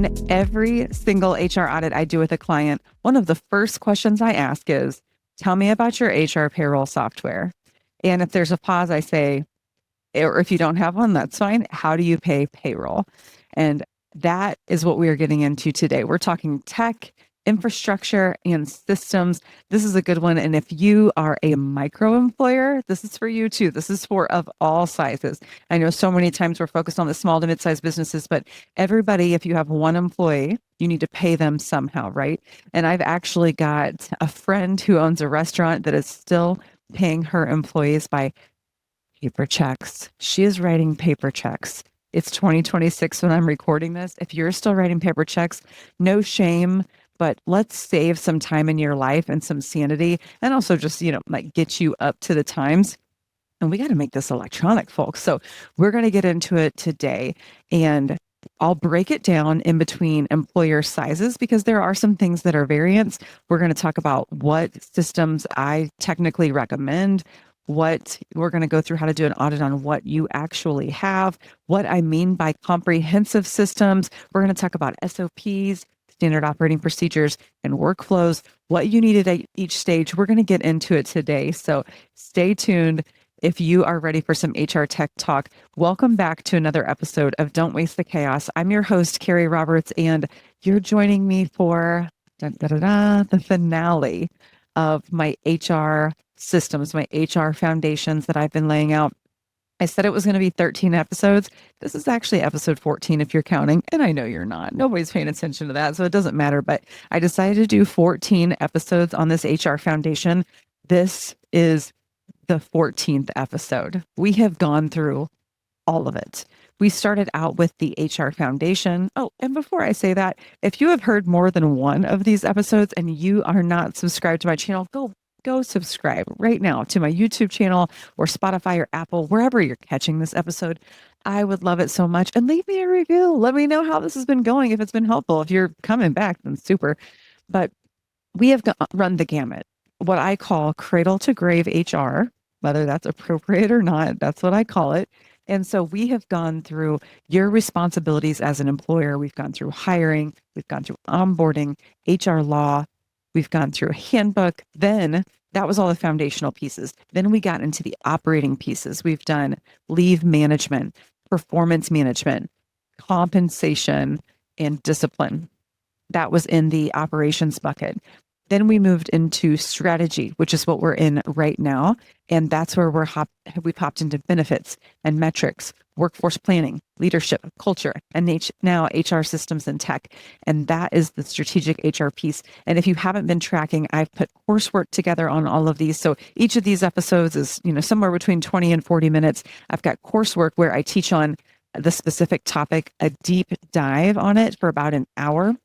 In every single HR audit I do with a client, one of the first questions I ask is, tell me about your HR payroll software. And if there's a pause, I say, or if you don't have one, that's fine. How do you pay payroll? And that is what we are getting into today. We're talking tech, infrastructure, and systems. This is a good one. And if you are a micro employer, this is for you too. This is for of all sizes. I know so many times we're focused on the small to mid-sized businesses, but everybody, if you have one employee, you need to pay them somehow, right? And I've actually got a friend who owns a restaurant that is still paying her employees by paper checks. She is writing paper checks. It's 2026 when I'm recording this. If you're still writing paper checks, no shame, but let's save some time in your life and some sanity, and also just, like get you up to the times. And we got to make this electronic, folks. So we're going to get into it today, and I'll break it down in between employer sizes because there are some things that are variants. We're going to talk about what systems I technically recommend, what we're going to go through, how to do an audit on what you actually have, what I mean by comprehensive systems. We're going to talk about SOPs, standard operating procedures, and workflows, what you needed at each stage. We're going to get into it today. So stay tuned. If you are ready for some HR tech talk, welcome back to another episode of Don't Waste the Chaos. I'm your host, Kerri Roberts, and you're joining me for the finale of my HR systems, my HR foundations that I've been laying out. I said it was going to be 13 episodes. This is actually episode 14 if you're counting, and I know you're not. Nobody's paying attention to that, so it doesn't matter. But I decided to do 14 episodes on this HR foundation. This is the 14th episode. We have gone through all of it. We started out with the HR foundation. Oh, and before I say that, if you have heard more than one of these episodes and you are not subscribed to my channel, go subscribe right now to my YouTube channel or Spotify or Apple, wherever you're catching this episode. I would love it so much. And leave me a review. Let me know how this has been going. If it's been helpful, if you're coming back, then super. But we have run the gamut. What I call cradle to grave HR, whether that's appropriate or not, that's what I call it. And so we have gone through your responsibilities as an employer. We've gone through hiring. We've gone through onboarding, HR law. We've gone through a handbook. Then that was all the foundational pieces. Then we got into the operating pieces. We've done leave management, performance management, compensation, and discipline. That was in the operations bucket. Then we moved into strategy, which is what we're in right now. And that's where we've hopped into benefits and metrics, workforce planning, leadership, culture, and now HR systems and tech. And that is the strategic HR piece. And if you haven't been tracking, I've put coursework together on all of these. So each of these episodes is, somewhere between 20 and 40 minutes. I've got coursework where I teach on the specific topic, a deep dive on it for about an hour.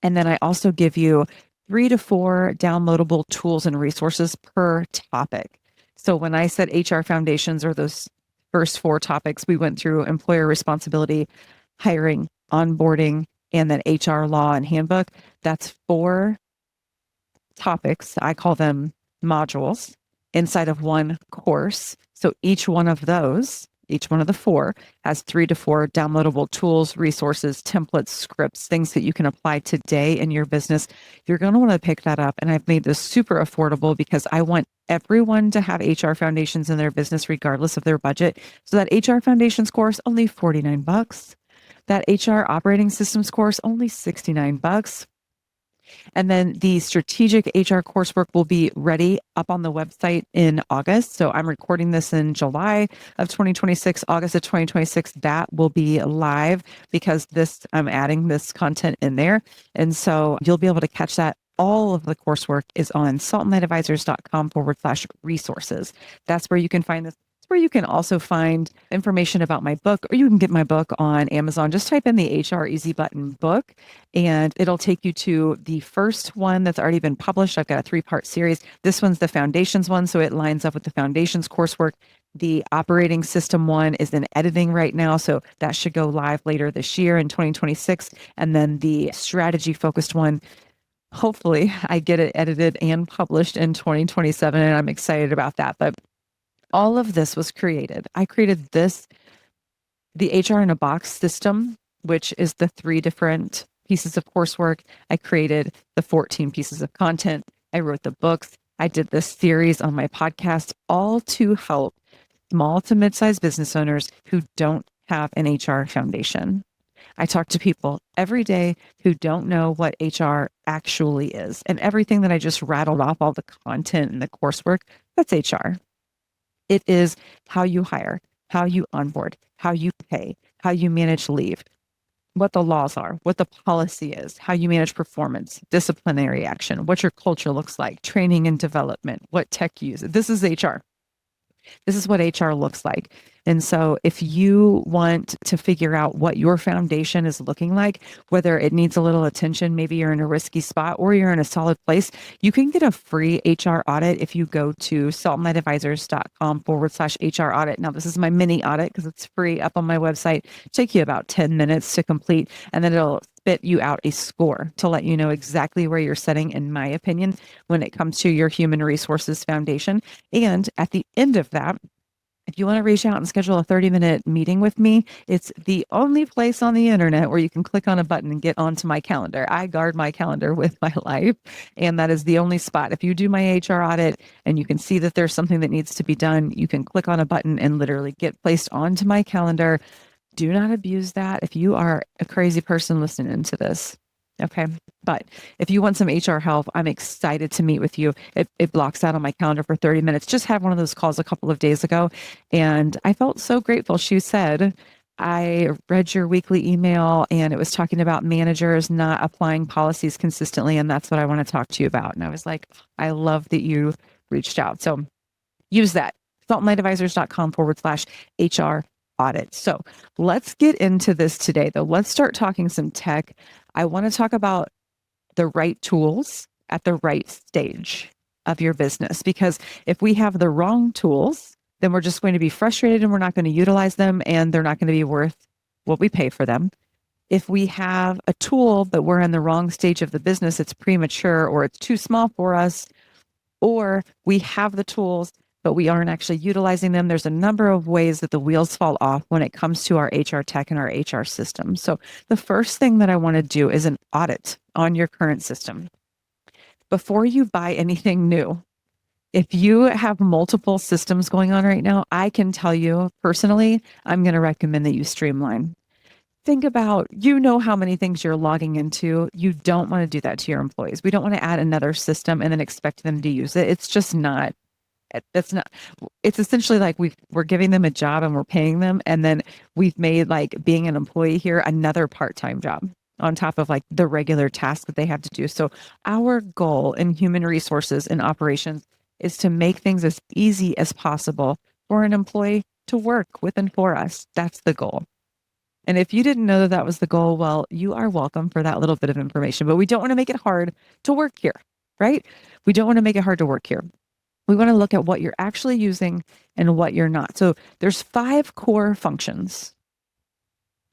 And then I also give you 3 to 4 downloadable tools and resources per topic. So when I said HR foundations or those first 4 topics, we went through employer responsibility, hiring, onboarding, and then HR law and handbook. That's 4 topics. I call them modules inside of one course. So each one of the 4 has 3 to 4 downloadable tools, resources, templates, scripts, things that you can apply today in your business. You're going to want to pick that up. And I've made this super affordable because I want everyone to have HR foundations in their business, regardless of their budget. So that HR foundations course, only $49. That HR operating systems course, only $69. And then the strategic HR coursework will be ready up on the website in August. So I'm recording this in July of 2026, August of 2026. That will be live because I'm adding this content in there. And so you'll be able to catch that. All of the coursework is on saltandlightadvisors.com/resources. That's where you can find this. Where you can also find information about my book, or you can get my book on Amazon. Just type in the HR Easy Button book, and it'll take you to the first one that's already been published. I've got a 3-part series. This one's the foundations one, so it lines up with the foundations coursework. The operating system one is in editing right now, so that should go live later this year in 2026. And then the strategy focused one, hopefully I get it edited and published in 2027, and I'm excited about that. But all of this was created. I created the HR in a Box system which is the 3 different pieces of coursework. I created the 14 pieces of content. I wrote the books. I did this series on my podcast, all to help small to mid-sized business owners who don't have an HR foundation. I talk to people every day who don't know what HR actually is. And everything that I just rattled off, all the content and the coursework, that's HR. It is how you hire, how you onboard, how you pay, how you manage leave, what the laws are, what the policy is, how you manage performance, disciplinary action, what your culture looks like, training and development, what tech you use. This is HR. This is what HR looks like. And so if you want to figure out what your foundation is looking like, whether it needs a little attention, maybe you're in a risky spot or you're in a solid place, you can get a free HR audit if you go to saltandlightadvisors.com/HR audit. Now, this is my mini audit because it's free up on my website. It'll take you about 10 minutes to complete, and then it'll spit you out a score to let you know exactly where you're setting, in my opinion, when it comes to your human resources foundation. And at the end of that, if you want to reach out and schedule a 30-minute meeting with me, it's the only place on the internet where you can click on a button and get onto my calendar. I guard my calendar with my life, and that is the only spot. If you do my HR audit and you can see that there's something that needs to be done, you can click on a button and literally get placed onto my calendar. Do not abuse that if you are a crazy person listening to this. Okay. But if you want some HR help, I'm excited to meet with you. It blocks out on my calendar for 30 minutes. Just had one of those calls a couple of days ago, and I felt so grateful. She said, I read your weekly email and it was talking about managers not applying policies consistently. And that's what I want to talk to you about. And I was like, I love that you reached out. So use that. saltandlightadvisors.com/HR audit. So let's get into this today, though. Let's start talking some tech. I want to talk about the right tools at the right stage of your business, because if we have the wrong tools, then we're just going to be frustrated and we're not going to utilize them, and they're not going to be worth what we pay for them. If we have a tool, but we're in the wrong stage of the business, it's premature or it's too small for us, or we have the tools, but we aren't actually utilizing them. There's a number of ways that the wheels fall off when it comes to our HR tech and our HR system. So the first thing that I want to do is an audit on your current system. Before you buy anything new, if you have multiple systems going on right now, I can tell you personally, I'm going to recommend that you streamline. Think about, how many things you're logging into. You don't want to do that to your employees. We don't want to add another system and then expect them to use it. It's just not. It's essentially like we're giving them a job and we're paying them, and then we've made like being an employee here another part-time job on top of like the regular task that they have to do. So our goal in human resources and operations is to make things as easy as possible for an employee to work with and for us. That's the goal. And if you didn't know that that was the goal, well, you are welcome for that little bit of information, but we don't want to make it hard to work here, right? We don't want to make it hard to work here. We want to look at what you're actually using and what you're not. So there's 5 core functions.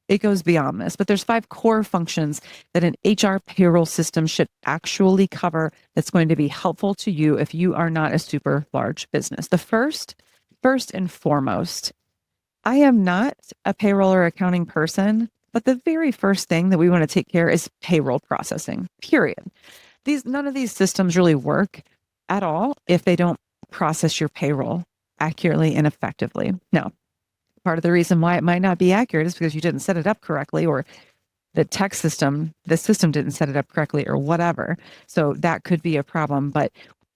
It goes beyond this, but there's 5 core functions that an HR payroll system should actually cover that's going to be helpful to you if you are not a super large business. The first and foremost, I am not a payroll or accounting person, but the very first thing that we want to take care is payroll processing, period. None of these systems really work at all if they don't process your payroll accurately and effectively. Now, part of the reason why it might not be accurate is because you didn't set it up correctly, or the system didn't set it up correctly, or whatever. So that could be a problem. But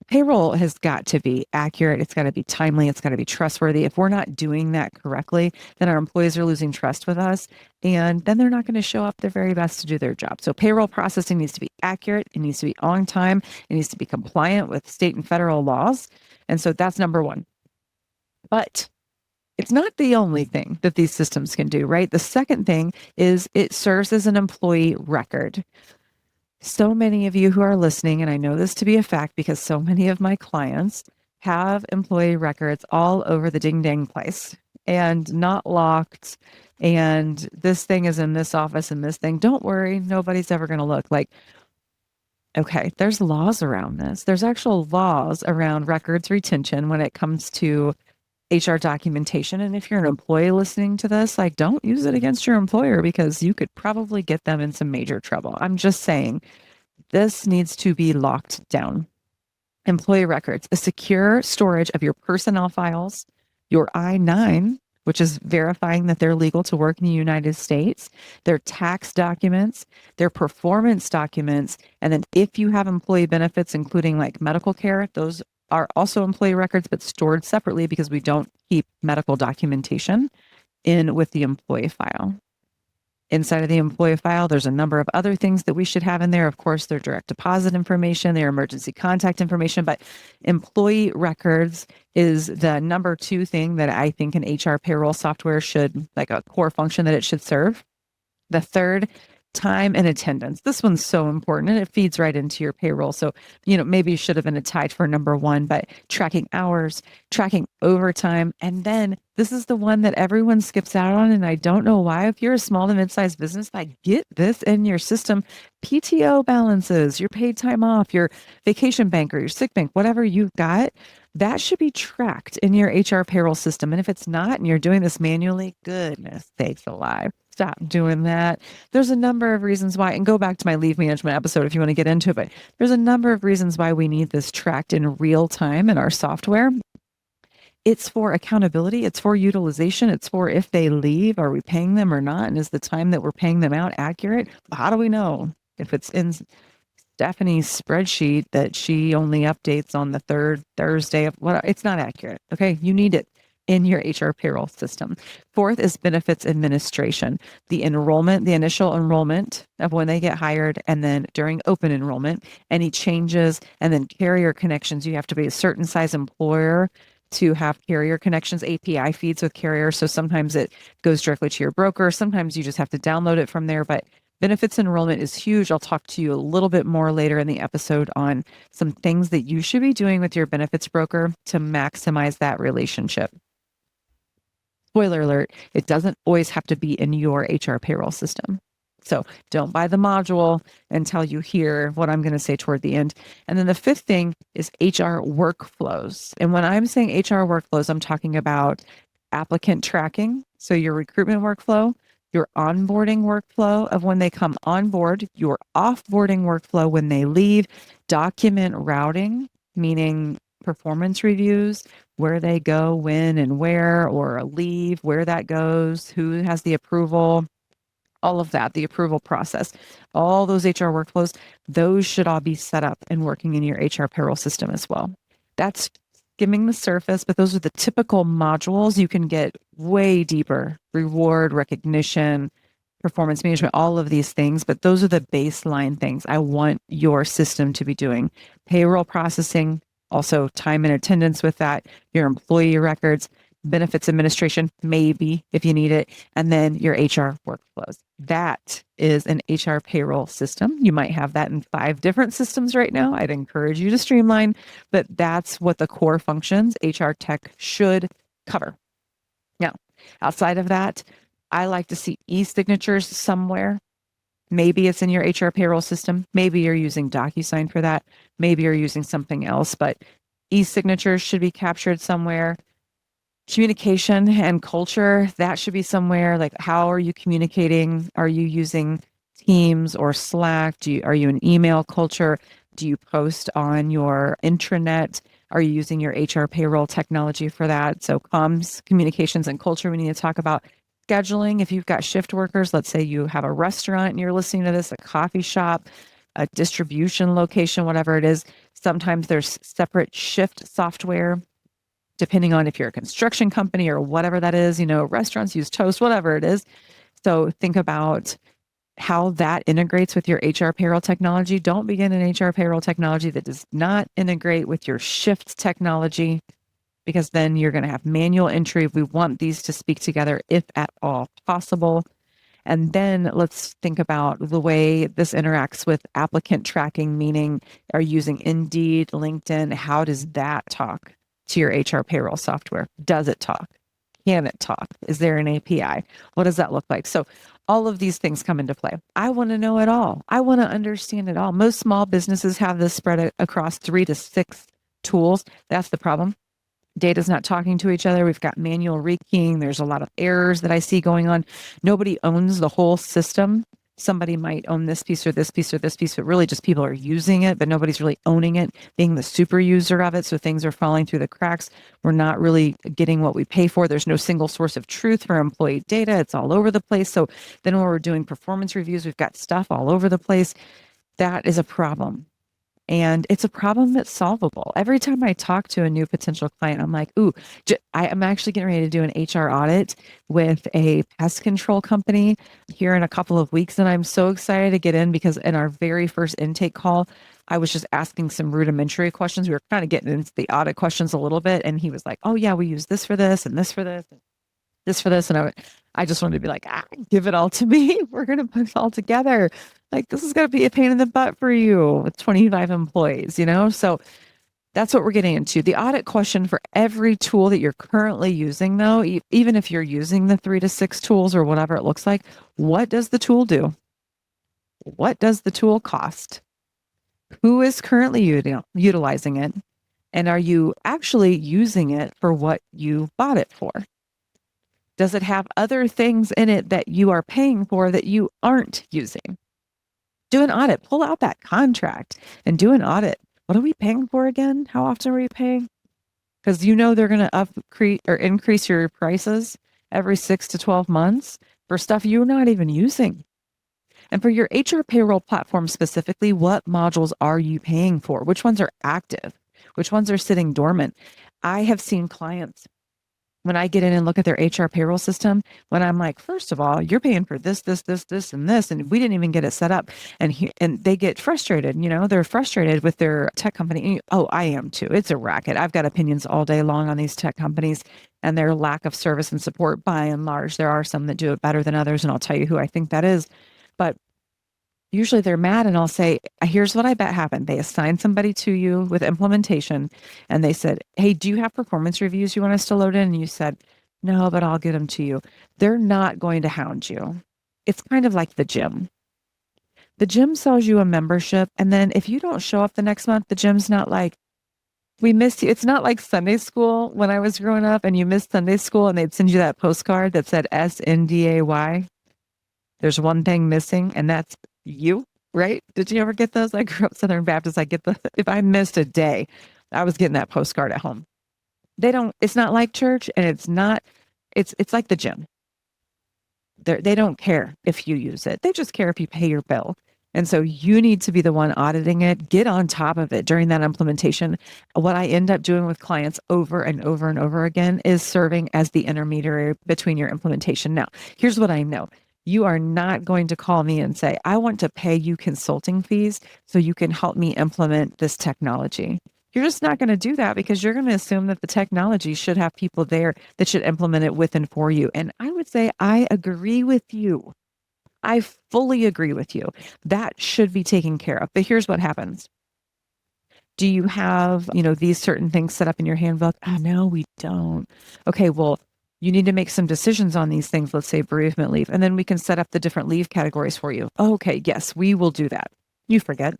payroll has got to be accurate. It's got to be timely. It's got to be trustworthy. If we're not doing that correctly, then our employees are losing trust with us, and then they're not going to show up their very best to do their job. So payroll processing needs to be accurate. It needs to be on time. It needs to be compliant with state and federal laws. And so that's number one. But it's not the only thing that these systems can do, right? The second thing is it serves as an employee record. So many of you who are listening, and I know this to be a fact because so many of my clients have employee records all over the ding dang place and not locked. And this thing is in this office and this thing. Don't worry, nobody's ever going to look. Like, okay, there's laws around this. There's actual laws around records retention when it comes to HR documentation. And if you're an employee listening to this, like, don't use it against your employer because you could probably get them in some major trouble. I'm just saying this needs to be locked down. Employee records, a secure storage of your personnel files, your I-9, which is verifying that they're legal to work in the United States, their tax documents, their performance documents, and then if you have employee benefits, including like medical care, those are also employee records, but stored separately because we don't keep medical documentation in with the employee file. Inside of the employee file, there's a number of other things that we should have in there. Of course, their direct deposit information, their emergency contact information, but employee records is the number 2 thing that I think an HR payroll software should, like a core function that it should serve. The third, time and attendance. This one's so important and it feeds right into your payroll. So, maybe you should have been tied for number 1, but tracking hours, tracking overtime. And then this is the one that everyone skips out on. And I don't know why. If you're a small to mid-sized business, like, get this in your system. PTO balances, your paid time off, your vacation bank or your sick bank, whatever you've got, that should be tracked in your HR payroll system. And if it's not, and you're doing this manually, goodness sakes alive, stop doing that. There's a number of reasons why, and go back to my leave management episode if you want to get into it, but there's a number of reasons why we need this tracked in real time in our software. It's for accountability. It's for utilization. It's for if they leave, are we paying them or not? And is the time that we're paying them out accurate? How do we know if it's in Stephanie's spreadsheet that she only updates on the 3rd Thursday of what? It's not accurate. Okay. You need it in your HR payroll system. 4th is benefits administration, the enrollment, the initial enrollment of when they get hired, and then during open enrollment, any changes, and then carrier connections. You have to be a certain size employer to have carrier connections, API feeds with carrier. So sometimes it goes directly to your broker. Sometimes you just have to download it from there, but benefits enrollment is huge. I'll talk to you a little bit more later in the episode on some things that you should be doing with your benefits broker to maximize that relationship. Spoiler alert, it doesn't always have to be in your HR payroll system. So don't buy the module until you hear what I'm going to say toward the end. And then the 5th thing is HR workflows. And when I'm saying HR workflows, I'm talking about applicant tracking. So your recruitment workflow, your onboarding workflow of when they come on board, your offboarding workflow when they leave, document routing, meaning performance reviews, where they go, when and where, or leave, where that goes, who has the approval, all of that, the approval process, all those HR workflows, those should all be set up and working in your HR payroll system as well. That's skimming the surface, but those are the typical modules. You can get way deeper: reward, recognition, performance management, all of these things, but those are the baseline things I want your system to be doing. Payroll processing, also time and attendance with that, your employee records, benefits administration, maybe if you need it, and then your HR workflows. That is an HR payroll system. You might have that in 5 different systems right now. I'd encourage you to streamline, but that's what the core functions HR tech should cover. Now, outside of that, I like to see e-signatures somewhere. Maybe it's in your HR payroll system. Maybe you're using DocuSign for that. Maybe you're using something else, but e-signatures should be captured somewhere. Communication and culture, that should be somewhere. Like, how are you communicating? Are you using Teams or Slack? Are you an email culture? Do you post on your intranet? Are you using your HR payroll technology for that? So comms, communications, and culture, we need to talk about. Scheduling, if you've got shift workers, let's say you have a restaurant and you're listening to this, a coffee shop, a distribution location, whatever it is, sometimes there's separate shift software, depending on if you're a construction company or whatever that is, restaurants use Toast, whatever it is. So think about how that integrates with your HR payroll technology. Don't begin an HR payroll technology that does not integrate with your shift technology, because then you're going to have manual entry. We want these to speak together if at all possible. And then let's think about the way this interacts with applicant tracking, meaning are you using Indeed, LinkedIn? How does that talk to your HR payroll software? Does it talk? Can it talk? Is there an API? What does that look like? So all of these things come into play. I want to know it all. I want to understand it all. Most small businesses have this spread across 3 to 6 tools. That's the problem. Data's not talking to each other. We've got manual rekeying. There's a lot of errors that I see going on. Nobody owns the whole system. Somebody might own this piece or this piece or this piece, but really just people are using it, but nobody's really owning it, being the super user of it. So things are falling through the cracks. We're not really getting what we pay for. There's no single source of truth for employee data. It's all over the place. So then when we're doing performance reviews, we've got stuff all over the place. That is a problem. And it's a problem that's solvable. Every time I talk to a new potential client, I'm like, ooh, I'm actually getting ready to do an HR audit with a pest control company here in a couple of weeks. And I'm so excited to get in because in our very first intake call, I was just asking some rudimentary questions. We were kind of getting into the audit questions a little bit. And he was like, oh, yeah, we use this for this and this for this. And this for this. And I just wanted to be like, give it all to me. We're going to put it all together. Like, this is going to be a pain in the butt for you with 25 employees, So that's what we're getting into. The audit question for every tool that you're currently using, though, even if you're using the 3 to 6 tools or whatever it looks like, what does the tool do? What does the tool cost? Who is currently utilizing it? And are you actually using it for what you bought it for? Does it have other things in it that you are paying for that you aren't using? Do an audit, pull out that contract and do an audit. What are we paying for again? How often are we paying? Because they're going to increase your prices every 6 to 12 months for stuff you're not even using. And for your HR payroll platform specifically, what modules are you paying for? Which ones are active? Which ones are sitting dormant? I have seen clients when I get in and look at their HR payroll system, when I'm like, first of all, you're paying for this, this, this, this, and this, and we didn't even get it set up. And they get frustrated, they're frustrated with their tech company. Oh, I am too. It's a racket. I've got opinions all day long on these tech companies and their lack of service and support by and large. There are some that do it better than others, and I'll tell you who I think that is. But usually they're mad and I'll say, here's what I bet happened. They assigned somebody to you with implementation and they said, hey, do you have performance reviews you want us to load in? And you said, no, but I'll get them to you. They're not going to hound you. It's kind of like the gym. The gym sells you a membership. And then if you don't show up the next month, the gym's not like, we missed you. It's not like Sunday school when I was growing up and you missed Sunday school and they'd send you that postcard that said SNDAY. There's one thing missing, and that's you, right? Did you ever get those? I grew up Southern Baptist. If I missed a day, I was getting that postcard at home. It's not like church, and it's like the gym. They don't care if you use it. They just care if you pay your bill. And so you need to be the one auditing it, get on top of it during that implementation. What I end up doing with clients over and over and over again is serving as the intermediary between your implementation. Now, here's what I know. You are not going to call me and say, I want to pay you consulting fees so you can help me implement this technology. You're just not going to do that because you're going to assume that the technology should have people there that should implement it with and for you. And I would say, I agree with you. I fully agree with you. That should be taken care of. But here's what happens. Do you have, these certain things set up in your handbook? Oh, no, we don't. Okay, well, you need to make some decisions on these things, let's say bereavement leave, and then we can set up the different leave categories for you. Oh, okay, yes, we will do that. You forget.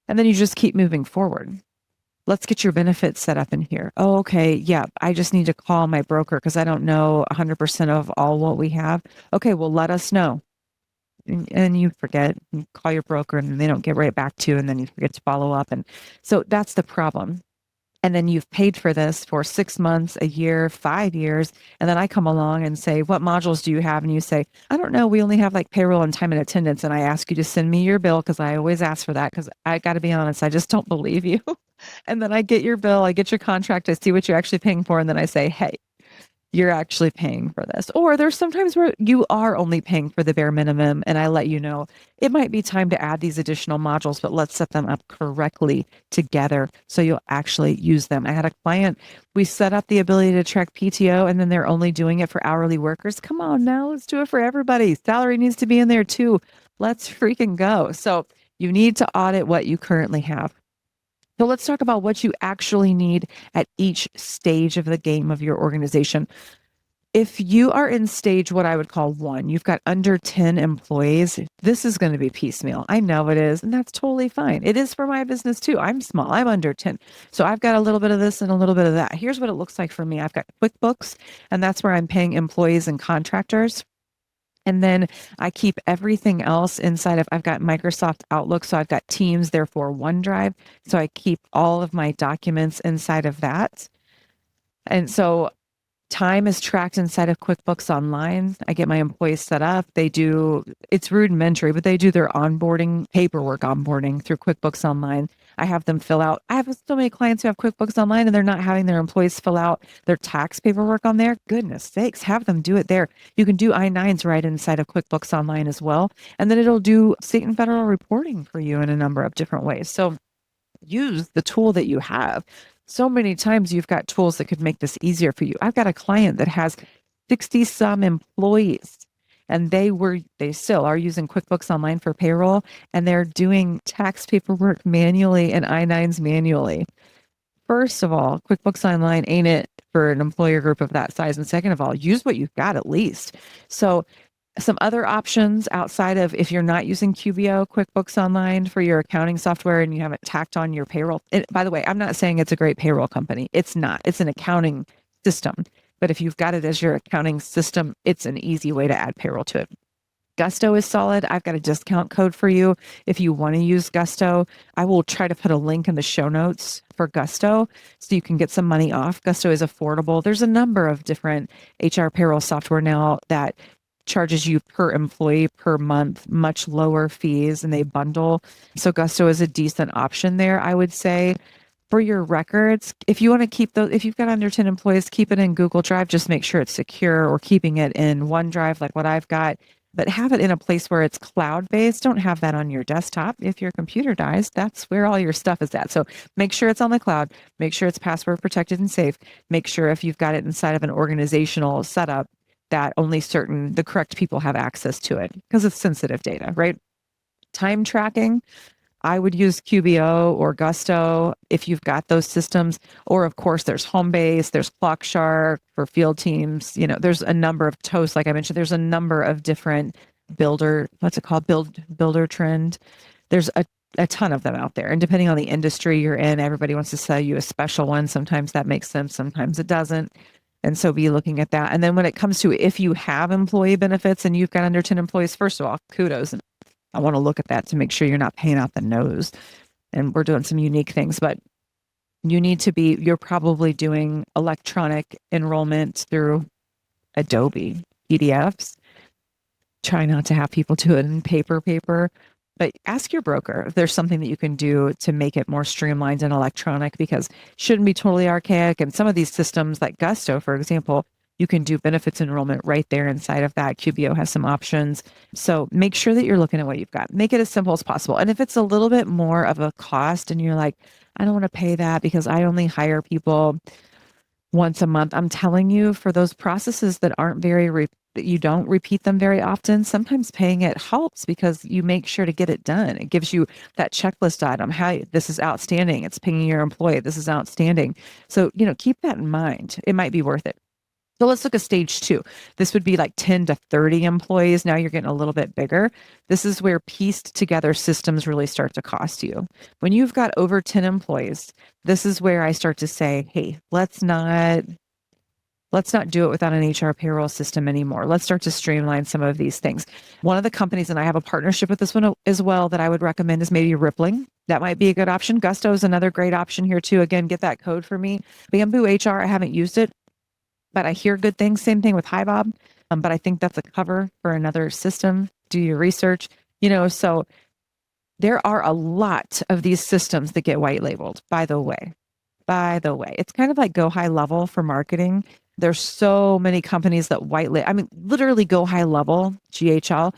And then you just keep moving forward. Let's get your benefits set up in here. Oh, okay, yeah, I just need to call my broker because I don't know 100% of all what we have. Okay, well, let us know. And you forget, you call your broker and they don't get right back to you, and then you forget to follow up. And so that's the problem. And then you've paid for this for 6 months, a year, 5 years. And then I come along and say, what modules do you have? And you say, I don't know. We only have like payroll and time and attendance. And I ask you to send me your bill because I always ask for that because I got to be honest, I just don't believe you. And then I get your bill, I get your contract, I see what you're actually paying for. And then I say, hey, you're actually paying for this. Or there's sometimes where you are only paying for the bare minimum. And I let you know, it might be time to add these additional modules, but let's set them up correctly together so you'll actually use them. I had a client, we set up the ability to track PTO and then they're only doing it for hourly workers. Come on now, let's do it for everybody. Salary needs to be in there too. Let's freaking go. So you need to audit what you currently have. So let's talk about what you actually need at each stage of the game of your organization. If you are in stage, what I would call 1, you've got under 10 employees, this is going to be piecemeal. I know it is, and that's totally fine. It is for my business too. I'm small, I'm under 10. So I've got a little bit of this and a little bit of that. Here's what it looks like for me. I've got QuickBooks, and that's where I'm paying employees and contractors. And then I keep everything else inside of, I've got Microsoft Outlook. So I've got Teams, therefore OneDrive. So I keep all of my documents inside of that. And so time is tracked inside of QuickBooks Online. I get my employees set up. It's rudimentary, but they do their paperwork onboarding through QuickBooks Online. I have them fill out. I have so many clients who have QuickBooks Online and they're not having their employees fill out their tax paperwork on there. Goodness sakes, have them do it there. You can do I-9s right inside of QuickBooks Online as well. And then it'll do state and federal reporting for you in a number of different ways. So use the tool that you have. So many times you've got tools that could make this easier for you. I've got a client that has 60 some employees and they still are using QuickBooks Online for payroll, and they're doing tax paperwork manually and I-9s manually. First of all, QuickBooks Online ain't it for an employer group of that size. And second of all, use what you've got at least. So some other options outside of, if you're not using QBO, QuickBooks Online for your accounting software and you haven't tacked on your payroll. By the way, I'm not saying it's a great payroll company. It's not. It's an accounting system. But if you've got it as your accounting system, it's an easy way to add payroll to it. Gusto is solid. I've got a discount code for you. If you want to use Gusto, I will try to put a link in the show notes for Gusto so you can get some money off. Gusto is affordable. There's a number of different HR payroll software now that charges you per employee per month, much lower fees, and they bundle. So Gusto is a decent option there, I would say. For your records, if you want to keep those, if you've got under 10 employees, keep it in Google Drive. Just make sure it's secure, or keeping it in OneDrive like what I've got, but have it in a place where it's cloud-based. Don't have that on your desktop. If your computer dies, that's where all your stuff is at. So make sure it's on the cloud. Make sure it's password protected and safe. Make sure if you've got it inside of an organizational setup that only the correct people have access to it, because it's sensitive data, right? Time tracking, I would use QBO or Gusto if you've got those systems. Or of course, there's Homebase, there's ClockShark for field teams. There's a number of Toast, like I mentioned. There's a number of different builder trend. There's a ton of them out there. And depending on the industry you're in, everybody wants to sell you a special one. Sometimes that makes sense, sometimes it doesn't. And so be looking at that. And then when it comes to, if you have employee benefits and you've got under 10 employees, first of all, kudos. And I want to look at that to make sure you're not paying out the nose. And we're doing some unique things, but you're probably doing electronic enrollment through Adobe PDFs. Try not to have people do it in paper, but ask your broker if there's something that you can do to make it more streamlined and electronic, because it shouldn't be totally archaic. And some of these systems like Gusto, for example, you can do benefits enrollment right there inside of that. QBO has some options. So make sure that you're looking at what you've got. Make it as simple as possible. And if it's a little bit more of a cost and you're like, I don't want to pay that because I only hire people once a month, I'm telling you, for those processes that aren't you don't repeat them very often, sometimes paying it helps because you make sure to get it done. It gives you that checklist item. This is outstanding. It's pinging your employee. This is outstanding. So, keep that in mind. It might be worth it. So let's look at stage 2. This would be like 10 to 30 employees. Now you're getting a little bit bigger. This is where pieced together systems really start to cost you. When you've got over 10 employees, this is where I start to say, hey, let's not do it without an HR payroll system anymore. Let's start to streamline some of these things. One of the companies, and I have a partnership with this one as well, that I would recommend is maybe Rippling. That might be a good option. Gusto is another great option here too. Again, get that code for me. Bamboo HR, I haven't used it, but I hear good things. Same thing with HiBob. But I think that's a cover for another system. Do your research. So there are a lot of these systems that get white labeled, by the way. It's kind of like Go High Level for marketing. There's so many companies that literally Go High Level, GHL,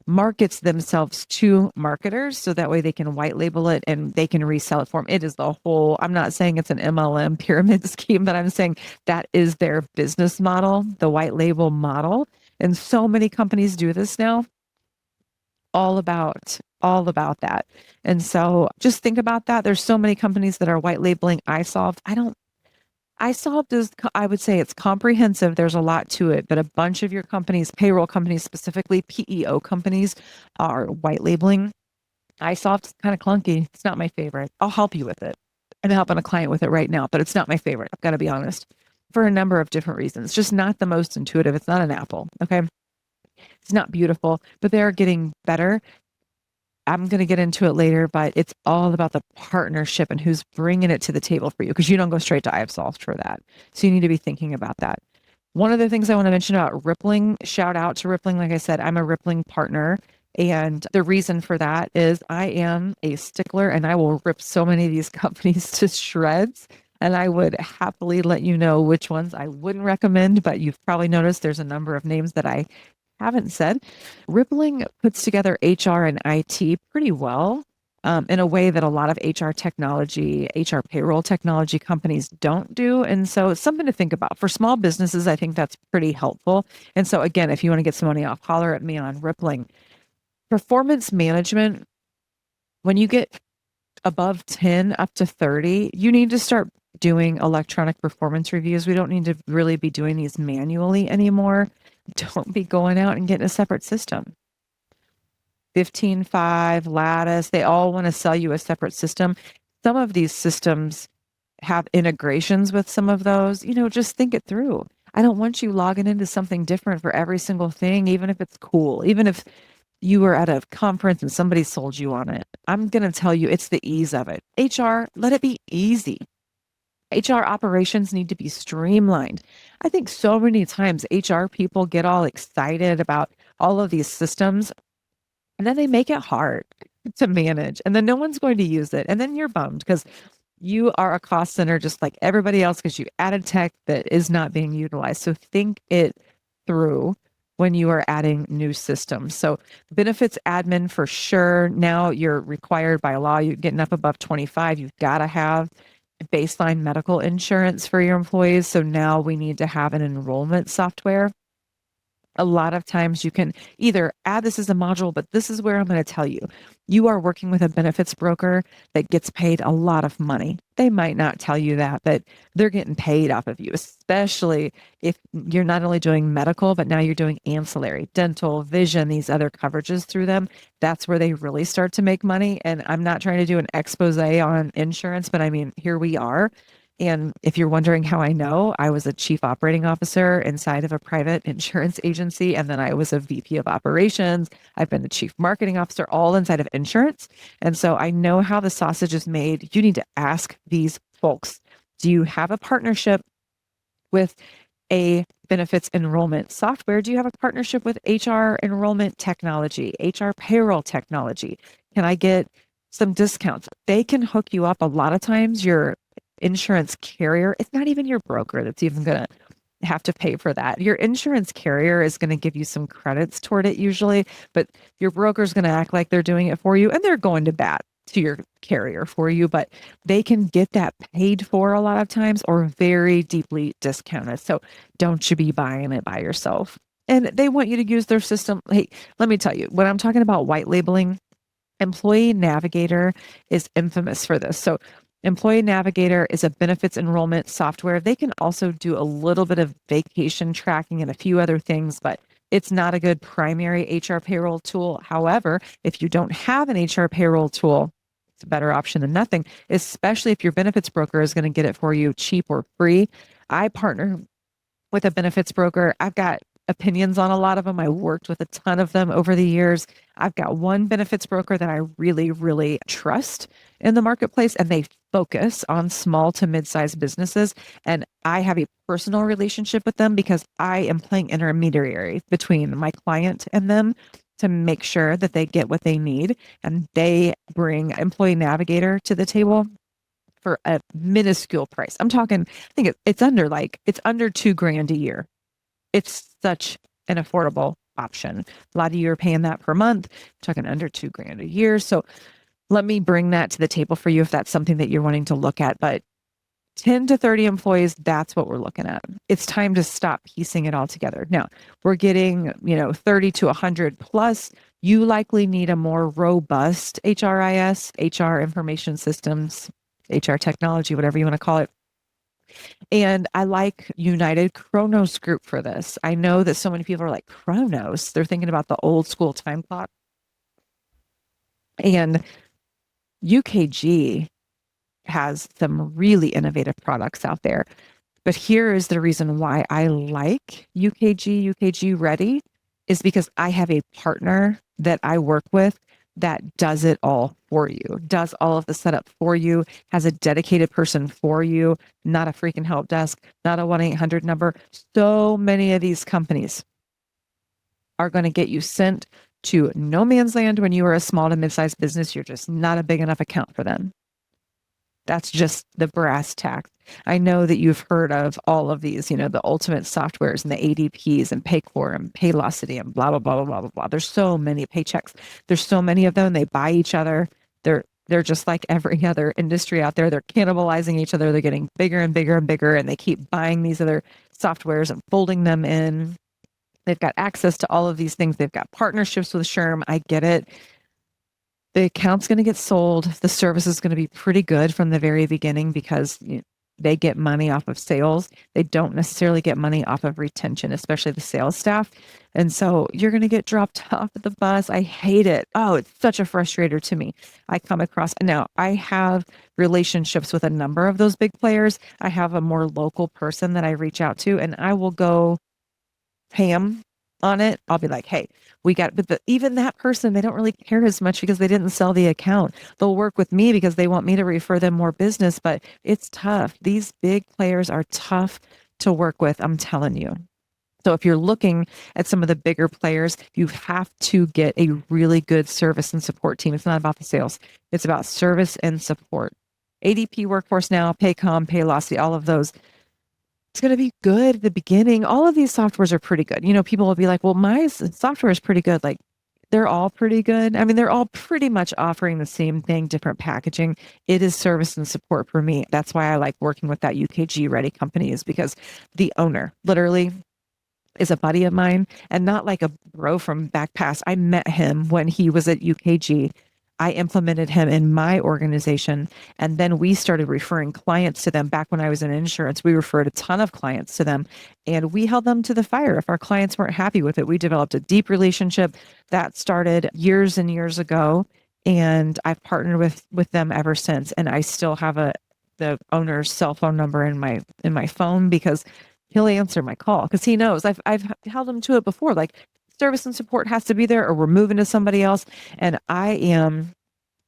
markets themselves to marketers so that way they can white label it and they can resell it for them. It is I'm not saying it's an MLM pyramid scheme, but I'm saying that is their business model, the white label model. And so many companies do this now. All about that. And so just think about that. There's so many companies that are white labeling iSolved. I would say it's comprehensive. There's a lot to it, but a bunch of your companies, payroll companies, specifically PEO companies, are white labeling. I solved is kind of clunky. It's not my favorite. I'll help you with it. I'm helping a client with it right now, but it's not my favorite. I've got to be honest for a number of different reasons. Just not the most intuitive. It's not an Apple. Okay. It's not beautiful, but they're getting better. I'm going to get into it later, but it's all about the partnership and who's bringing it to the table for you because you don't go straight to I've solved for that. So you need to be thinking about that. One of the things I want to mention about Rippling, shout out to Rippling. Like I said, I'm a Rippling partner. And the reason for that is I am a stickler and I will rip so many of these companies to shreds. And I would happily let you know which ones I wouldn't recommend, but you've probably noticed there's a number of names that I haven't said. Rippling puts together HR and IT pretty well in a way that a lot of HR technology, HR payroll technology companies don't do. And so it's something to think about. For small businesses, I think that's pretty helpful. And so again, if you want to get some money off, holler at me on Rippling. Performance management, when you get above 10 up to 30, you need to start doing electronic performance reviews. We don't need to really be doing these manually anymore. Don't be going out and getting a separate system. 15.5, Lattice, they all want to sell you a separate system. Some of these systems have integrations with some of those. Just think it through. I don't want you logging into something different for every single thing, even if it's cool, even if you were at a conference and somebody sold you on it. I'm going to tell you it's the ease of it. HR, let it be easy. HR operations need to be streamlined. I think so many times HR people get all excited about all of these systems and then they make it hard to manage and then no one's going to use it. And then you're bummed because you are a cost center just like everybody else because you added tech that is not being utilized. So think it through when you are adding new systems. So benefits admin for sure. Now you're required by law, you're getting up above 25, you've got to have baseline medical insurance for your employees. So now we need to have an enrollment software. A lot of times you can either add this as a module, but this is where I'm going to tell you, you are working with a benefits broker that gets paid a lot of money. They might not tell you that, but they're getting paid off of you, especially if you're not only doing medical, but now you're doing ancillary, dental, vision, these other coverages through them. That's where they really start to make money. And I'm not trying to do an expose on insurance, but I mean, here we are. And if you're wondering how I know, I was a chief operating officer inside of a private insurance agency. And then I was a VP of operations. I've been the chief marketing officer, all inside of insurance. And so I know how the sausage is made. You need to ask these folks, do you have a partnership with a benefits enrollment software? Do you have a partnership with HR enrollment technology, HR payroll technology? Can I get some discounts? They can hook you up. A lot of times your insurance carrier, it's not even your broker that's even going to have to pay for that. Your insurance carrier is going to give you some credits toward it usually, but your broker is going to act like they're doing it for you and they're going to bat to your carrier for you, but they can get that paid for a lot of times or very deeply discounted. So don't you be buying it by yourself. And they want you to use their system. Hey, let me tell you, when I'm talking about white labeling, Employee Navigator is infamous for this. So Employee Navigator is a benefits enrollment software. They can also do a little bit of vacation tracking and a few other things, but it's not a good primary HR payroll tool. However, if you don't have an HR payroll tool, it's a better option than nothing, especially if your benefits broker is going to get it for you cheap or free. I partner with a benefits broker. I've got opinions on a lot of them. I worked with a ton of them over the years. I've got one benefits broker that I really, really trust in the marketplace, and they focus on small to mid-sized businesses. And I have a personal relationship with them because I am playing intermediary between my client and them to make sure that they get what they need. And they bring Employee Navigator to the table for a minuscule price. I'm talking, I think it's under $2,000 a year. It's such an affordable option. A lot of you are paying that per month. I'm talking under $2,000 a year. So let me bring that to the table for you if that's something that you're wanting to look at. But 10 to 30 employees, that's what we're looking at. It's time to stop piecing it all together. Now, we're getting, 30 to 100 plus. You likely need a more robust HRIS, HR information systems, HR technology, whatever you want to call it, And I like United Chronos Group for this. I know that so many people are like, Chronos, they're thinking about the old school time clock. And UKG has some really innovative products out there. But here is the reason why I like UKG Ready is because I have a partner that I work with that does it all for you, does all of the setup for you, has a dedicated person for you, not a freaking help desk, not a 1-800 number. So many of these companies are going to get you sent to no man's land when you are a small to mid-sized business. You're just not a big enough account for them. That's just the brass tacks. I know that you've heard of all of these, the ultimate softwares and the ADPs and Paycor and Paylocity and blah, blah, blah, blah, blah, blah, blah. There's so many Paychex. There's so many of them. They buy each other. They're just like every other industry out there. They're cannibalizing each other. They're getting bigger and bigger and bigger, and they keep buying these other softwares and folding them in. They've got access to all of these things. They've got partnerships with Sherm. I get it. The account's going to get sold. The service is going to be pretty good from the very beginning because they get money off of sales. They don't necessarily get money off of retention, especially the sales staff. And so you're going to get dropped off at the bus. I hate it. Oh, it's such a frustrator to me. I come across now, I have relationships with a number of those big players. I have a more local person that I reach out to, and I will go ham on it. I'll be like, hey, but even that person, they don't really care as much because they didn't sell the account. They'll work with me because they want me to refer them more business, but it's tough. These big players are tough to work with, I'm telling you. So if you're looking at some of the bigger players, you have to get a really good service and support team. It's not about the sales. It's about service and support. ADP, Workforce Now, Paycom, Paylocity, all of those. It's going to be good at the beginning. All of these softwares are pretty good. People will be like, well, my software is pretty good. Like, they're all pretty good. I mean, they're all pretty much offering the same thing, different packaging. It is service and support for me. That's why I like working with that UKG Ready company, is because the owner literally is a buddy of mine, and not like a bro from back past. I met him when he was at UKG. I implemented him in my organization, and then we started referring clients to them. Back when I was in insurance, we referred a ton of clients to them, and we held them to the fire if our clients weren't happy with it. We developed a deep relationship that started years and years ago, and I've partnered with them ever since. And I still have the owner's cell phone number in my phone because he'll answer my call because he knows I've held him to it before. Like, service and support has to be there, or we're moving to somebody else. And I am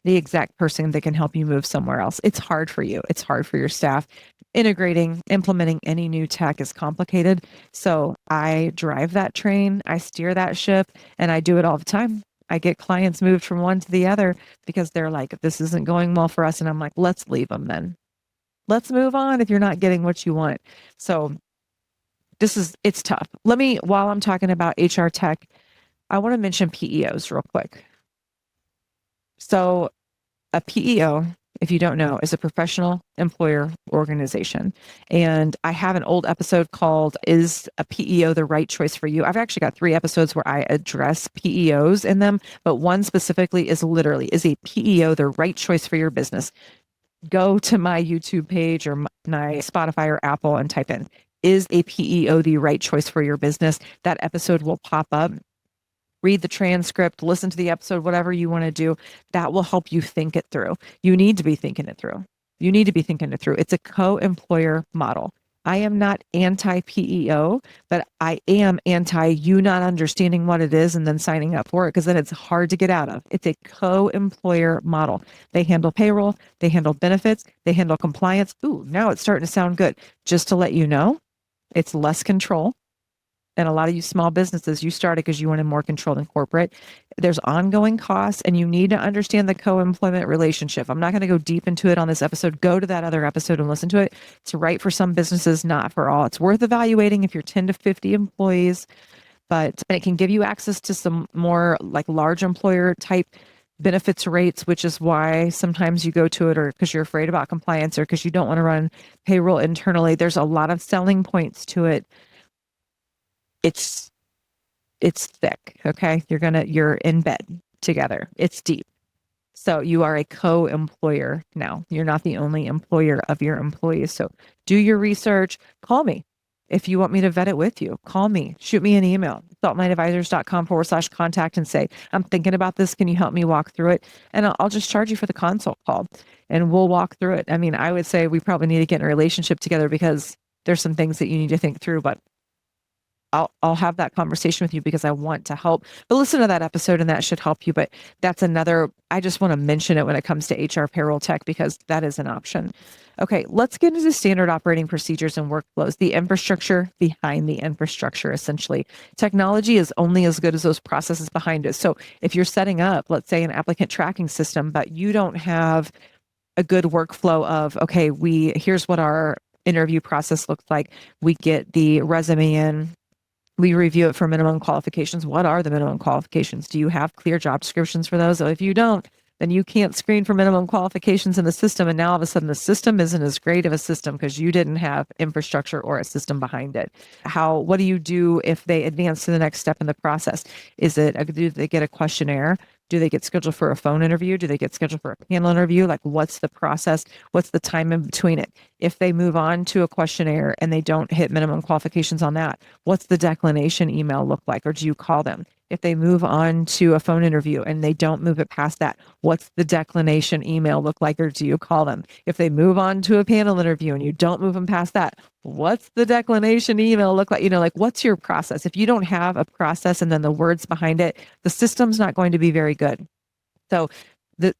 the exact person that can help you move somewhere else. It's hard for you. It's hard for your staff. Implementing any new tech is complicated. So I drive that train, I steer that ship, and I do it all the time. I get clients moved from one to the other because they're like, this isn't going well for us. And I'm like, let's leave them then. Let's move on if you're not getting what you want. So it's tough. While I'm talking about HR tech, I want to mention PEOs real quick. So a PEO, if you don't know, is a professional employer organization. And I have an old episode called, Is a PEO the Right Choice for You? I've actually got 3 episodes where I address PEOs in them, but one specifically is a PEO the right choice for your business? Go to my YouTube page or my Spotify or Apple and type in, is a PEO the right choice for your business? That episode will pop up. Read the transcript, listen to the episode, whatever you want to do. That will help you think it through. You need to be thinking it through. It's a co-employer model. I am not anti-PEO, but I am anti you not understanding what it is and then signing up for it, because then it's hard to get out of. It's a co-employer model. They handle payroll, they handle benefits, they handle compliance. Ooh, now it's starting to sound good. Just to let you know, it's less control. And a lot of you small businesses, you started because you wanted more control than corporate. There's ongoing costs, and you need to understand the co-employment relationship. I'm not going to go deep into it on this episode. Go to that other episode and listen to it. It's right for some businesses, not for all. It's worth evaluating if you're 10 to 50 employees, but it can give you access to some more like large employer type benefits rates, which is why sometimes you go to it, or because you're afraid about compliance, or because you don't want to run payroll internally. There's a lot of selling points to it. It's thick. Okay. You're in bed together. It's deep. So you are a co-employer now. You're not the only employer of your employees. So do your research. Call me. If you want me to vet it with you, call me, shoot me an email, saltlineadvisors.com/contact and say, I'm thinking about this. Can you help me walk through it? And I'll just charge you for the consult call and we'll walk through it. I mean, I would say we probably need to get in a relationship together because there's some things that you need to think through, but I'll have that conversation with you because I want to help. But listen to that episode and that should help you. But that's another, I just want to mention it when it comes to HR payroll tech because that is an option. Okay, let's get into standard operating procedures and workflows, the infrastructure behind the infrastructure, essentially. Technology is only as good as those processes behind it. So if you're setting up, let's say, an applicant tracking system, but you don't have a good workflow of, okay, here's what our interview process looks like. We get the resume in. We review it for minimum qualifications. What are the minimum qualifications? Do you have clear job descriptions for those? So if you don't, then you can't screen for minimum qualifications in the system. And now all of a sudden the system isn't as great of a system because you didn't have infrastructure or a system behind it. What do you do if they advance to the next step in the process? Do they get a questionnaire? Do they get scheduled for a phone interview? Do they get scheduled for a panel interview? Like, what's the process? What's the time in between it? If they move on to a questionnaire and they don't hit minimum qualifications on that, what's the declination email look like? Or do you call them? If they move on to a phone interview and they don't move it past that, what's the declination email look like? Or do you call them? If they move on to a panel interview and you don't move them past that, what's the declination email look like? Like, what's your process? If you don't have a process and then the words behind it, the system's not going to be very good. So the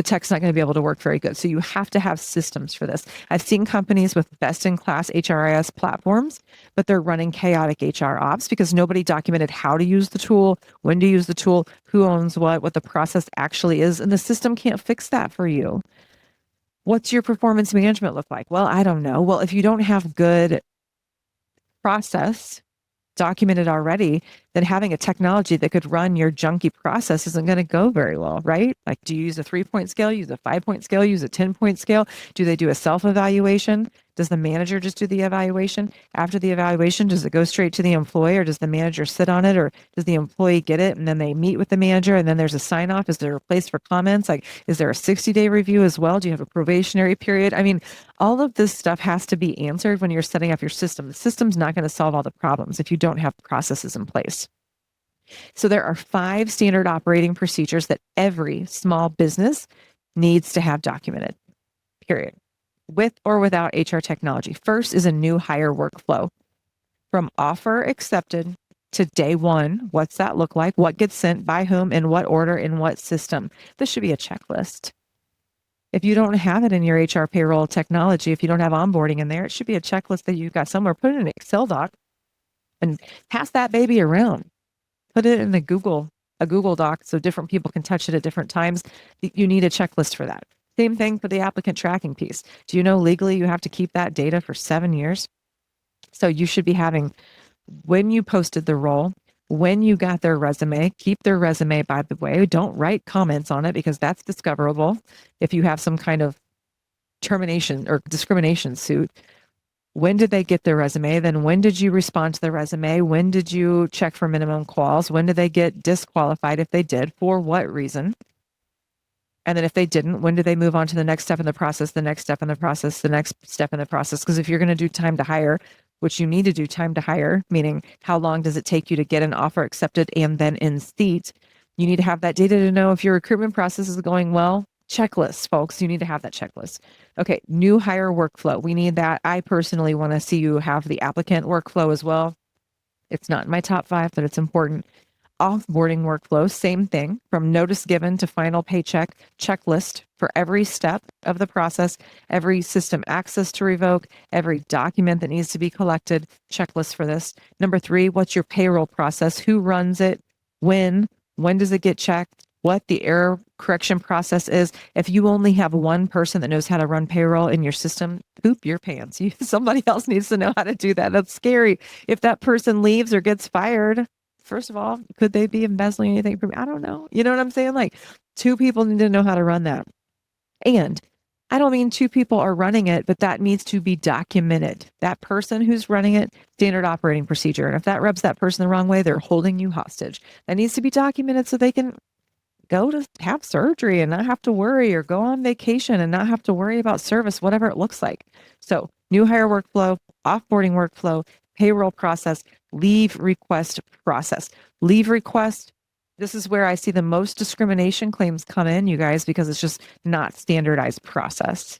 tech's not going to be able to work very good. So you have to have systems for this. I've seen companies with best-in-class HRIS platforms, but they're running chaotic HR ops because nobody documented how to use the tool, when to use the tool, who owns what the process actually is, and the system can't fix that for you. What's your performance management look like? Well, I don't know. Well, if you don't have good process documented already, then having a technology that could run your junky process isn't going to go very well, right? Like, do you use a 3-point scale, use a 5-point scale, use a 10-point scale? Do they do a self-evaluation? Does the manager just do the evaluation? After the evaluation, does it go straight to the employee or does the manager sit on it or does the employee get it and then they meet with the manager and then there's a sign off? Is there a place for comments? Like, is there a 60-day review as well? Do you have a probationary period? I mean, all of this stuff has to be answered when you're setting up your system. The system's not going to solve all the problems if you don't have processes in place. So there are 5 standard operating procedures that every small business needs to have documented, period, with or without HR technology. First is a new hire workflow. From offer accepted to day one, what's that look like? What gets sent by whom, in what order, in what system? This should be a checklist. If you don't have it in your HR payroll technology, if you don't have onboarding in there, it should be a checklist that you've got somewhere. Put it in an Excel doc and pass that baby around. Put it in a Google Doc so different people can touch it at different times. You need a checklist for that. Same thing for the applicant tracking piece. Do you know legally you have to keep that data for 7 years? So you should be having when you posted the role, when you got their resume, keep their resume, by the way. Don't write comments on it because that's discoverable if you have some kind of termination or discrimination suit. When did they get their resume? Then when did you respond to the resume? When did you check for minimum quals? When did they get disqualified if they did? For what reason? And then if they didn't, when did they move on to the next step in the process, the next step in the process, the next step in the process? Because if you're going to do time to hire, which you need to do time to hire, meaning how long does it take you to get an offer accepted and then in seat, you need to have that data to know if your recruitment process is going well. Checklists, folks. You need to have that checklist. Okay, new hire workflow. We need that. I personally want to see you have the applicant workflow as well. It's not in my top 5, but it's important. Offboarding workflow, same thing. From notice given to final paycheck, checklist for every step of the process, every system access to revoke, every document that needs to be collected, checklist for this. Number 3, what's your payroll process? Who runs it? When does it get checked? What the error correction process is. If you only have one person that knows how to run payroll in your system, poop your pants. Somebody else needs to know how to do that. That's scary. If that person leaves or gets fired, first of all, could they be embezzling anything from me? I don't know. You know what I'm saying? Like, 2 people need to know how to run that. And I don't mean 2 people are running it, but that needs to be documented. That person who's running it, standard operating procedure. And if that rubs that person the wrong way, they're holding you hostage. That needs to be documented so they can go to have surgery and not have to worry, or go on vacation and not have to worry about service, whatever it looks like. So new hire workflow, offboarding workflow, payroll process, leave request process. Leave request, this is where I see the most discrimination claims come in, you guys, because it's just not standardized process.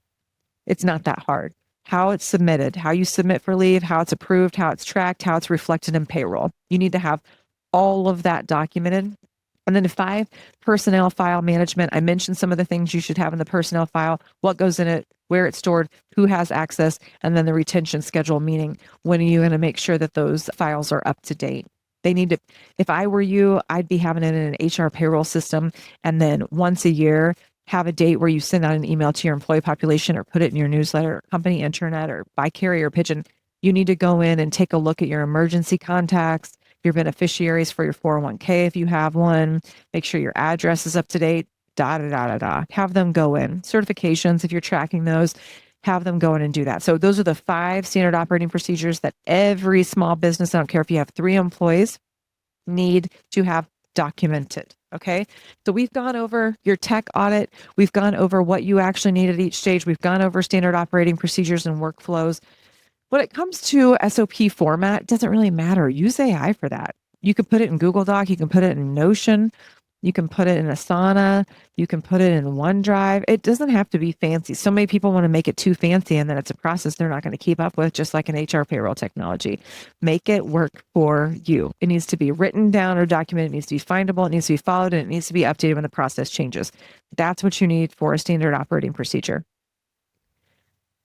It's not that hard. How it's submitted, how you submit for leave, how it's approved, how it's tracked, how it's reflected in payroll. You need to have all of that documented. And then 5, personnel file management. I mentioned some of the things you should have in the personnel file, what goes in it, where it's stored, who has access, and then the retention schedule, meaning when are you going to make sure that those files are up to date. They need to, if I were you, I'd be having it in an HR payroll system. And then once a year, have a date where you send out an email to your employee population or put it in your newsletter, or company intranet, or by carrier pigeon. You need to go in and take a look at your emergency contacts, your beneficiaries for your 401k if you have one. Make sure your address is up to date. Have them go in. Certifications, if you're tracking those, have them go in and do that. So those are the 5 standard operating procedures that every small business, I don't care if you have 3 employees, need to have documented. Okay. So we've gone over your tech audit. We've gone over what you actually need at each stage. We've gone over standard operating procedures and workflows. When it comes to SOP format, it doesn't really matter. Use AI for that. You can put it in Google Doc. You can put it in Notion. You can put it in Asana. You can put it in OneDrive. It doesn't have to be fancy. So many people want to make it too fancy, and then it's a process they're not going to keep up with, just like an HR payroll technology. Make it work for you. It needs to be written down or documented. It needs to be findable. It needs to be followed, and it needs to be updated when the process changes. That's what you need for a standard operating procedure.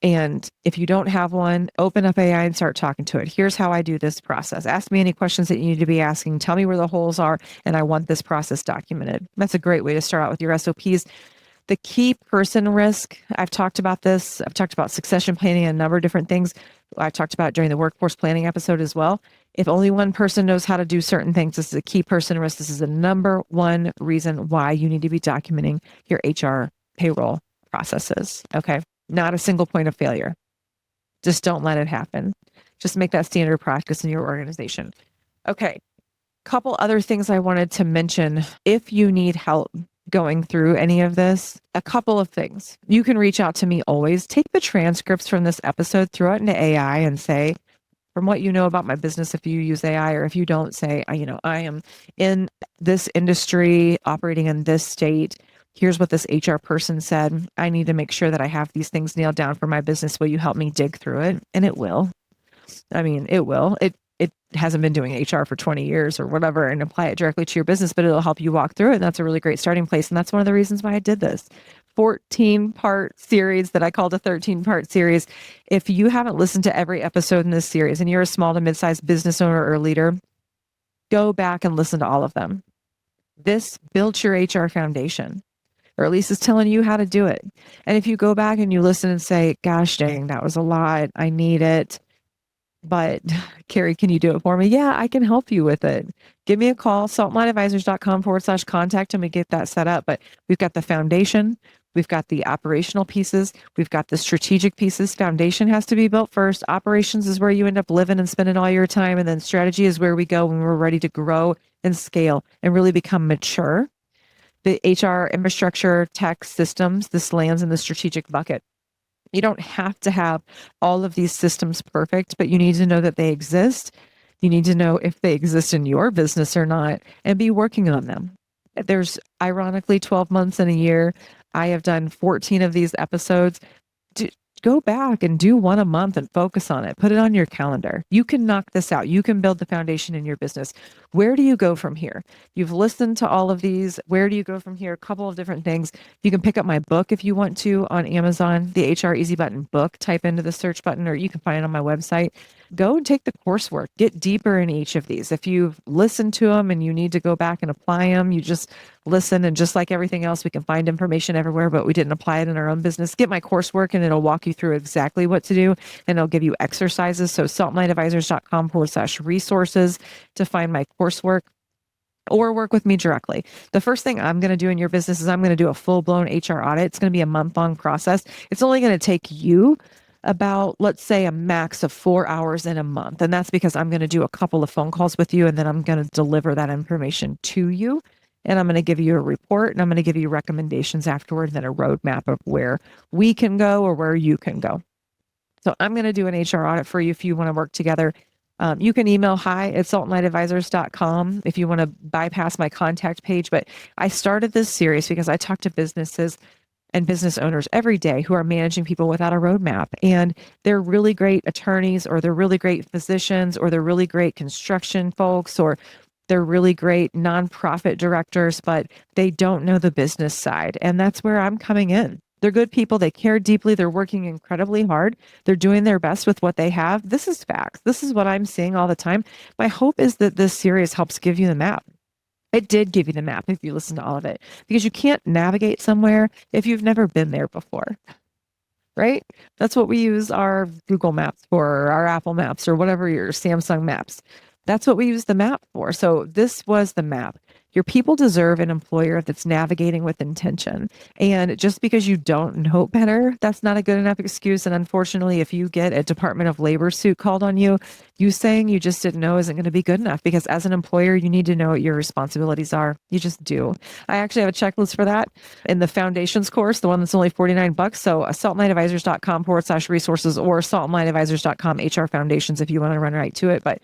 And if you don't have one, open up AI and start talking to it. Here's how I do this process. Ask me any questions that you need to be asking. Tell me where the holes are, and I want this process documented. That's a great way to start out with your SOPs. The key person risk, I've talked about this. I've talked about succession planning and a number of different things. I talked about during the workforce planning episode as well. If only one person knows how to do certain things, this is a key person risk. This is the number one reason why you need to be documenting your HR payroll processes. Okay. Not a single point of failure. Just don't let it happen. Just make that standard practice in your organization. Okay. Couple other things I wanted to mention. If you need help going through any of this, a couple of things. You can reach out to me always. Take the transcripts from this episode, throw it into AI and say, from what you know about my business, if you use AI, or if you don't, say, I am in this industry, operating in this state. Here's what this HR person said. I need to make sure that I have these things nailed down for my business. Will you help me dig through it? And it will. I mean, it will. It hasn't been doing HR for 20 years or whatever, and apply it directly to your business, but it'll help you walk through it. And that's a really great starting place. And that's one of the reasons why I did this 14-part series that I called a 13-part series. If you haven't listened to every episode in this series and you're a small to mid-sized business owner or leader, go back and listen to all of them. This built your HR foundation, or at least it's telling you how to do it. And if you go back and you listen and say, gosh dang, that was a lot, I need it, but Kerri, can you do it for me? Yeah, I can help you with it. Give me a call, saltlineadvisors.com/contact, and we get that set up. But we've got the foundation, we've got the operational pieces, we've got the strategic pieces. Foundation has to be built first. Operations is where you end up living and spending all your time. And then strategy is where we go when we're ready to grow and scale and really become mature. The HR infrastructure, tech systems, this lands in the strategic bucket. You don't have to have all of these systems perfect, but you need to know that they exist. You need to know if they exist in your business or not, and be working on them. There's ironically 12 months in a year. I have done 14 of these episodes. Go back and do one a month and focus on it. Put it on your calendar. You can knock this out. You can build the foundation in your business. Where do you go from here? You've listened to all of these. Where do you go from here? A couple of different things. You can pick up my book if you want to on Amazon, the HR Easy Button book. Type into the search button, or you can find it on my website. Go and take the coursework. Get deeper in each of these. If you've listened to them and you need to go back and apply them, you just listen. And just like everything else, we can find information everywhere, but we didn't apply it in our own business. Get my coursework and it'll walk you through exactly what to do. And it'll give you exercises. So saltlineadvisors.com/resources to find my coursework, or work with me directly. The first thing I'm going to do in your business is I'm going to do a full-blown HR audit. It's going to be a month-long process. It's only going to take you about, let's say, a max of 4 hours in a month. And that's because I'm going to do a couple of phone calls with you, and then I'm going to deliver that information to you. And I'm going to give you a report and I'm going to give you recommendations afterward, and then a roadmap of where we can go or where you can go. So I'm going to do an HR audit for you if you want to work together. You can email hi@saltandlightadvisors.com if you want to bypass my contact page. But I started this series because I talk to businesses and business owners every day who are managing people without a roadmap. And they're really great attorneys, or they're really great physicians, or they're really great construction folks, or they're really great nonprofit directors, but they don't know the business side. And that's where I'm coming in. They're good people. They care deeply. They're working incredibly hard. They're doing their best with what they have. This is facts. This is what I'm seeing all the time. My hope is that this series helps give you the map. It did give you the map if you listen to all of it, because you can't navigate somewhere if you've never been there before, right? That's what we use our Google Maps for, or our Apple Maps, or whatever your Samsung Maps. That's what we use the map for. So this was the map. Your people deserve an employer that's navigating with intention. And just because you don't know better, that's not a good enough excuse. And unfortunately, if you get a Department of Labor suit called on you, you saying you just didn't know isn't going to be good enough, because as an employer, you need to know what your responsibilities are. You just do. I actually have a checklist for that in the foundations course, the one that's only $49. So saltandlightadvisors.com/resources, or saltandlightadvisors.com HR foundations if you want to run right to it. But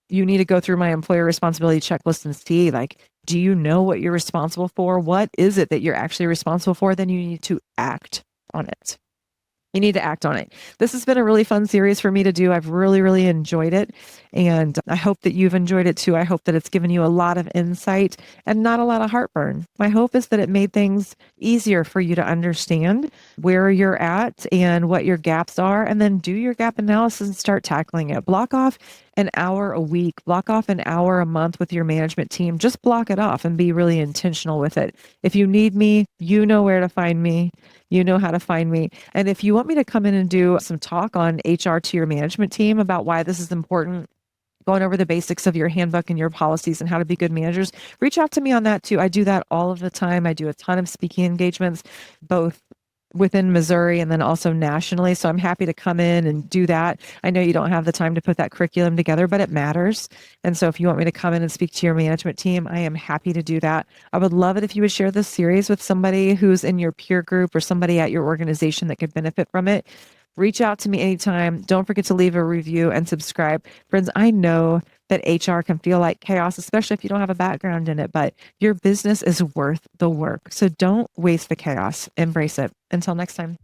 you need to go through my employer responsibility checklist and see, like, do you know what you're responsible for? What is it that you're actually responsible for? Then you need to act on it. You need to act on it. This has been a really fun series for me to do. I've really, really enjoyed it. And I hope that you've enjoyed it too. I hope that it's given you a lot of insight and not a lot of heartburn. My hope is that it made things easier for you to understand where you're at and what your gaps are, and then do your gap analysis and start tackling it. Block off an hour a week, block off an hour a month with your management team. Just block it off and be really intentional with it. If you need me, you know where to find me. You know how to find me. And if you want me to come in and do some talk on HR to your management team about why this is important, going over the basics of your handbook and your policies and how to be good managers, reach out to me on that too. I do that all of the time. I do a ton of speaking engagements, both within Missouri and then also nationally. So I'm happy to come in and do that. I know you don't have the time to put that curriculum together, but it matters. And so if you want me to come in and speak to your management team, I am happy to do that. I would love it if you would share this series with somebody who's in your peer group or somebody at your organization that could benefit from it. Reach out to me anytime. Don't forget to leave a review and subscribe. Friends, I know that HR can feel like chaos, especially if you don't have a background in it, but your business is worth the work. So don't waste the chaos. Embrace it. Until next time.